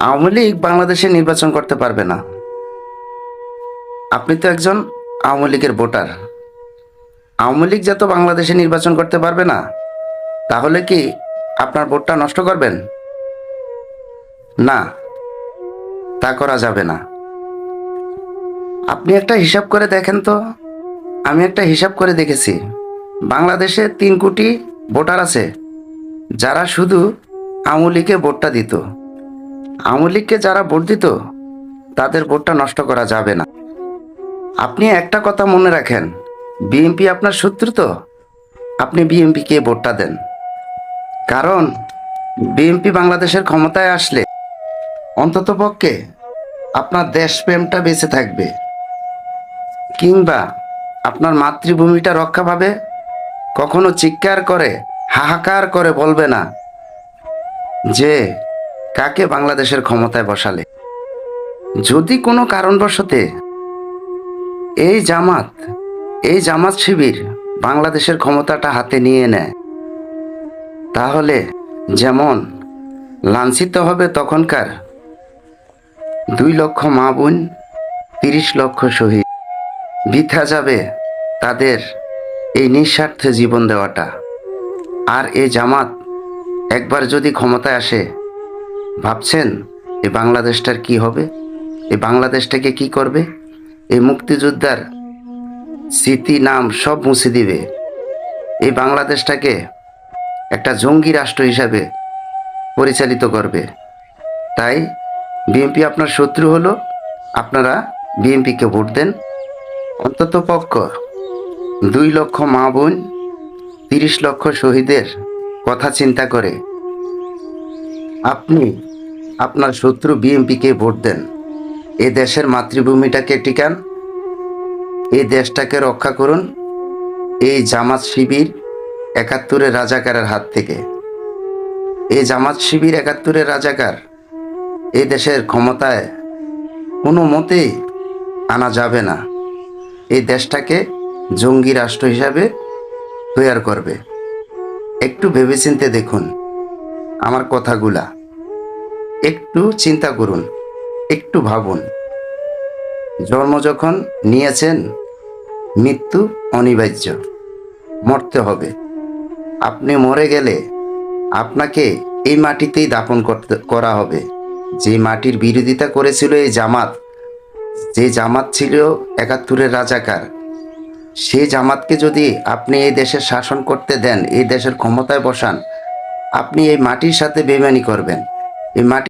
আওয়ামী লীগ বাংলাদেশে নির্বাচন করতে পারবে না। আপনি তো একজন আওয়ামী লীগের ভোটার। আওয়ামী লীগ যত বাংলাদেশে নির্বাচন করতে পারবে না, তাহলে কি আপনার ভোটটা নষ্ট করবেন? না, তা করা যাবে না। আপনি একটা হিসাব করে দেখেন তো। আমি একটা হিসাব করে দেখেছি, বাংলাদেশে 3 কোটি ভোটার আছে যারা শুধু আওয়ামী লীগে ভোটটা দিত। আওয়ামী লীগকে যারা ভোট দিত, তাদের ভোটটা নষ্ট করা যাবে না। আপনি একটা কথা মনে রাখেন, বিএনপি আপনার শত্রু তো, আপনি বিএনপিকে ভোটটা দেন। কারণ বিএনপি বাংলাদেশের ক্ষমতায় আসলে অন্ততপক্ষে আপনার দেশপ্রেমটা বেঁচে থাকবে, কিংবা আপনার মাতৃভূমিটা রক্ষা পাবে। কখনো চিৎকার করে হাহাকার করে বলবে না যে কাকে বাংলাদেশের ক্ষমতায় বসালে। যদি কোনো কারণবশতে এই জামাত এই জামাত শিবির বাংলাদেশের ক্ষমতাটা হাতে নিয়ে নেয়, তাহলে যেমন লাঞ্ছিত হবে তখনকার 2 লক্ষ মা বোন, 30 লক্ষ শহীদ। বৃথা যাবে তাদের এই নিঃস্বার্থে জীবন দেওয়াটা। আর এই জামাত একবার যদি ক্ষমতায় আসে, ভাবছেন এই বাংলাদেশটার কি হবে? এই বাংলাদেশটাকে কি করবে? এই মুক্তিযোদ্ধার স্মৃতি নাম সব মুছে দিবে। এই বাংলাদেশটাকে একটা জঙ্গি রাষ্ট্র হিসাবে পরিচালিত করবে। তাই বিএনপি আপনার শত্রু হলো, আপনারা বিএনপিকে ভোট দেন। অন্তত পক্ষ 2 লক্ষ মা বোন, 30 লক্ষ শহীদের কথা চিন্তা করে আপনি আপনার শত্রু বিএনপিকে ভোট দেন। এই দেশের মাতৃভূমিটাকে টিকান, এই দেশটাকে রক্ষা করুন এই জামাত শিবির 71-এর রাজাকারের হাত থেকে। এই জামাত শিবির 71-এর রাজাকার এই দেশের ক্ষমতায় কোনো মতেই আনা যাবে না। এই দেশটাকে জঙ্গি রাষ্ট্র হিসাবে তৈরি করবে। একটু ভেবেচিন্তে দেখুন আমার কথাগুলা, একটু চিন্তা করুন, একটু ভাবুন। জন্ম যখন নিয়েছেন, মৃত্যু অনিবার্য, মরতে হবে। আপনি মরে গেলে আপনাকে এই মাটিতেই দাফন করা হবে। যে মাটির বিরোধিতা করেছিল এই জামাত, যে জামাত ছিল 71-এর রাজাকার, সেই জামাতকে যদি আপনি এই দেশের শাসন করতে দেন, এই দেশের ক্ষমতায় বসান, আপনি এই মাটির সাথে বেইমানি করবেন। এই মাটি